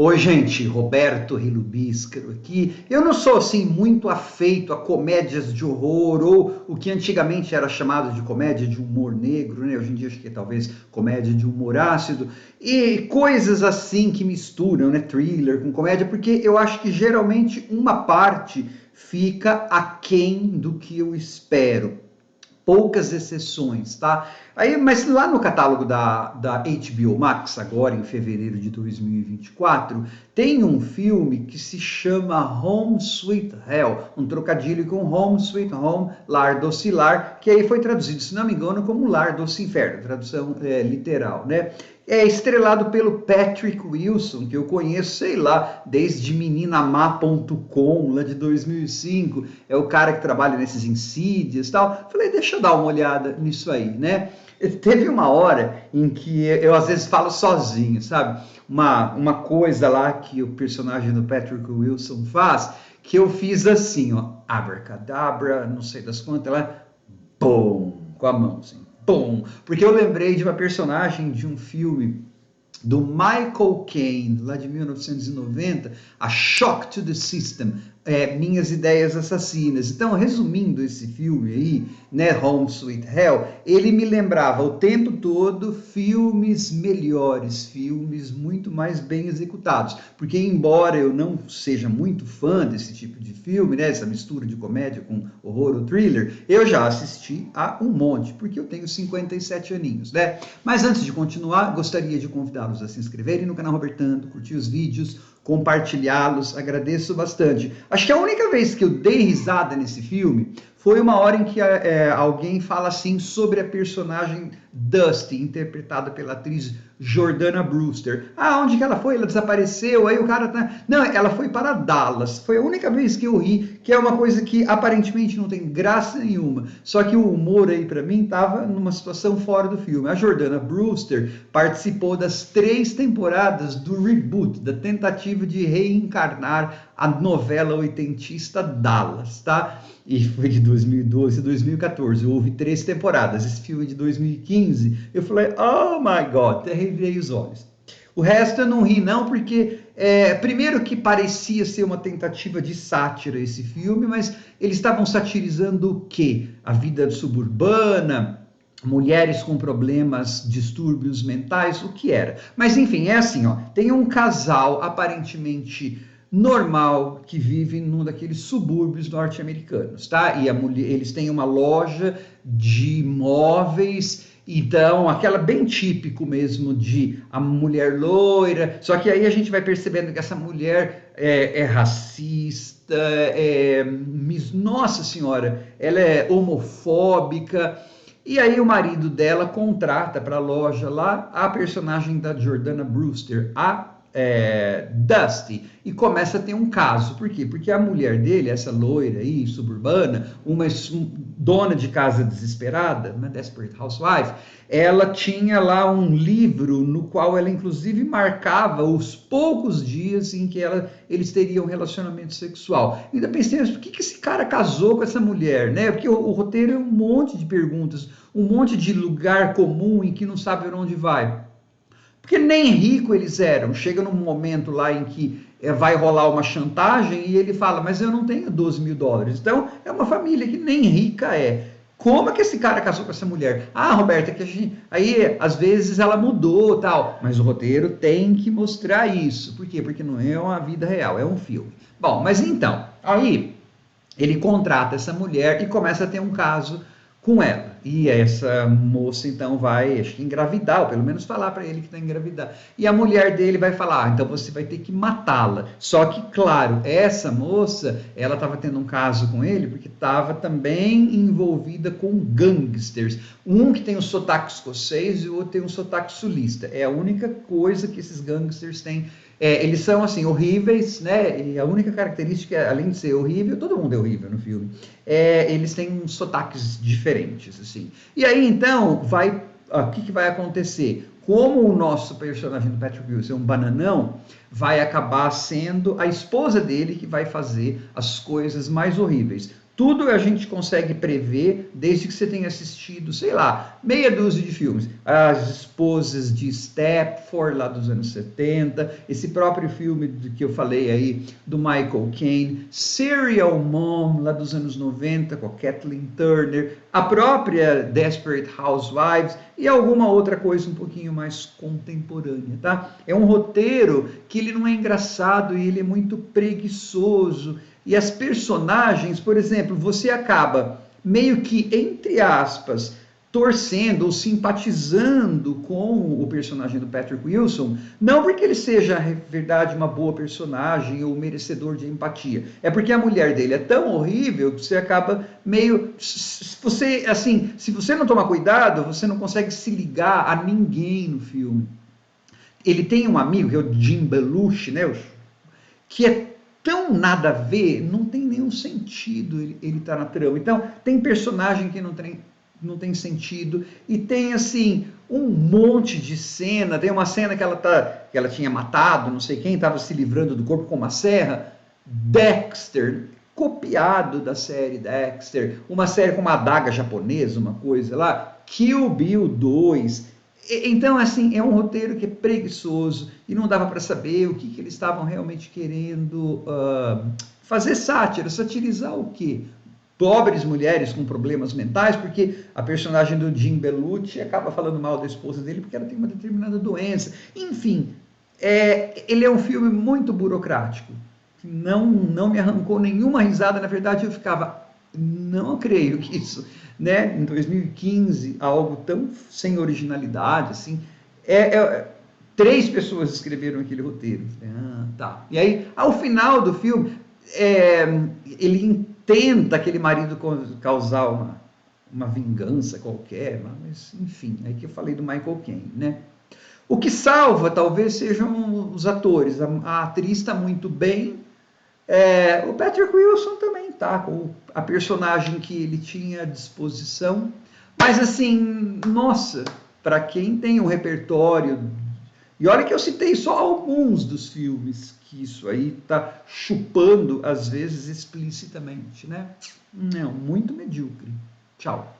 Oi, gente, Roberto Rilubiscaro aqui. Eu não sou assim muito afeito a comédias de horror ou o que antigamente era chamado de comédia de humor negro, né? Hoje em dia acho que é talvez comédia de humor ácido e coisas assim que misturam, né? Thriller com comédia, porque eu acho que geralmente uma parte fica aquém do que eu espero. Poucas exceções, tá? Aí, mas lá no catálogo da HBO Max, agora em fevereiro de 2024, tem um filme que se chama Home Sweet Hell, um trocadilho com Home Sweet Home, Lar Doce Lar, que aí foi traduzido, se não me engano, como Lar Doce Inferno, tradução literal, né? É estrelado pelo Patrick Wilson, que eu conheço, sei lá, desde meninamá.com, lá de 2005. É o cara que trabalha nesses Insidious e tal. Falei, deixa eu dar uma olhada nisso aí, né? Teve uma hora em que eu às vezes falo sozinho, sabe? Uma coisa lá que o personagem do Patrick Wilson faz, que eu fiz assim, ó, abracadabra, não sei das quantas, lá, pum, com a mão, assim, pum, porque eu lembrei de uma personagem de um filme do Michael Caine, lá de 1990, A Shock to the System, Minhas Ideias Assassinas. Então, resumindo esse filme aí, né, Home Sweet Hell, ele me lembrava o tempo todo filmes melhores, filmes muito mais bem executados. Porque, embora eu não seja muito fã desse tipo de filme, né, essa mistura de comédia com horror ou thriller, eu já assisti a um monte, porque eu tenho 57 aninhos, né? Mas antes de continuar, gostaria de convidá-los a se inscreverem no canal Robertando, curtir os vídeos, compartilhá-los, agradeço bastante. Acho que a única vez que eu dei risada nesse filme foi uma hora em que alguém fala assim sobre a personagem Dusty, interpretada pela atriz Jordana Brewster. Ah, onde que ela foi? Ela desapareceu, aí o cara tá... Não, ela foi para Dallas. Foi a única vez que eu ri, que é uma coisa que aparentemente não tem graça nenhuma. Só que o humor aí para mim tava numa situação fora do filme. A Jordana Brewster participou das 3 temporadas do reboot, da tentativa de reencarnar a novela oitentista Dallas, tá? E foi de 2012 a 2014. Houve 3 temporadas. Esse filme é de 2015. Eu falei, oh my God, até revirei os olhos. O resto eu não ri não, porque primeiro que parecia ser uma tentativa de sátira esse filme, mas eles estavam satirizando o quê? A vida suburbana, mulheres com problemas, distúrbios mentais, o que era? Mas enfim, é assim, ó, tem um casal aparentemente normal que vive num daqueles subúrbios norte-americanos, tá? E eles têm uma loja de móveis, então aquela bem típico mesmo de a mulher loira, só que aí a gente vai percebendo que essa mulher é racista, nossa senhora, ela é homofóbica. E aí o marido dela contrata para a loja lá a personagem da Jordana Brewster, a Dusty, e começa a ter um caso. Por quê? Porque a mulher dele, essa loira aí, suburbana, uma dona de casa desesperada, uma Desperate Housewife, ela tinha lá um livro no qual ela inclusive marcava os poucos dias em que eles teriam relacionamento sexual. Ainda pensei, mas por que esse cara casou com essa mulher, né? Porque o roteiro é um monte de perguntas, um monte de lugar comum em que não sabe para onde vai. Porque nem rico eles eram. Chega num momento lá em que vai rolar uma chantagem e ele fala, mas eu não tenho 12 mil dólares. Então, é uma família que nem rica é. Como é que esse cara casou com essa mulher? Ah, Roberta, que a gente... aí às vezes ela mudou tal, mas o roteiro tem que mostrar isso. Por quê? Porque não é uma vida real, é um filme. Bom, mas então, aí ele contrata essa mulher e começa a ter um caso com ela. E essa moça então vai, acho que engravidar, ou pelo menos falar para ele que está engravidar. E a mulher dele vai falar, então você vai ter que matá-la. Só que, claro, essa moça, ela estava tendo um caso com ele porque estava também envolvida com gangsters. Um que tem um sotaque escocês e o outro tem um sotaque sulista. É a única coisa que esses gangsters têm. Eles são assim horríveis, né? E a única característica, além de ser horrível, todo mundo é horrível no filme. Eles têm sotaques diferentes, assim. E aí então o que vai acontecer? Como o nosso personagem do Patrick Wilson é um bananão, vai acabar sendo a esposa dele que vai fazer as coisas mais horríveis. tudo a gente consegue prever desde que você tenha assistido, sei lá, meia dúzia de filmes. As Esposas de Stepford, lá dos anos 70, esse próprio filme que eu falei aí, do Michael Caine, Serial Mom, lá dos anos 90, com a Kathleen Turner, a própria Desperate Housewives e alguma outra coisa um pouquinho mais contemporânea, tá? É um roteiro que ele não é engraçado e ele é muito preguiçoso. E as personagens, por exemplo, você acaba meio que, entre aspas, torcendo ou simpatizando com o personagem do Patrick Wilson, não porque ele seja, na verdade, uma boa personagem ou merecedor de empatia, é porque a mulher dele é tão horrível que você acaba meio... Você, assim, se você não tomar cuidado, você não consegue se ligar a ninguém no filme. Ele tem um amigo, que é o Jim Belushi, né, que é tão nada a ver, não tem nenhum sentido ele estar na trama. Então, tem personagem que não tem sentido, e tem, assim, um monte de cena. Tem uma cena que ela tinha matado, não sei quem, estava se livrando do corpo com uma serra. Dexter, copiado da série Dexter, uma série com uma adaga japonesa, uma coisa lá. Kill Bill 2... Então, assim, é um roteiro que é preguiçoso e não dava para saber o que eles estavam realmente querendo fazer sátira, satirizar o quê? Pobres mulheres com problemas mentais, porque a personagem do Jim Belushi acaba falando mal da esposa dele porque ela tem uma determinada doença. Enfim, ele é um filme muito burocrático, que não me arrancou nenhuma risada. Na verdade, eu ficava, não creio que isso... Né, em 2015, algo tão sem originalidade, assim, 3 pessoas escreveram aquele roteiro. Tá. E aí, ao final do filme, ele tenta aquele marido causar uma vingança qualquer, mas enfim, aí que eu falei do Michael Caine, né? O que salva talvez sejam os atores. A atriz está muito bem. O Patrick Wilson também tá com a personagem que ele tinha à disposição, mas assim, nossa, para quem tem um repertório, e olha que eu citei só alguns dos filmes que isso aí tá chupando às vezes explicitamente, né? Não, muito medíocre. Tchau.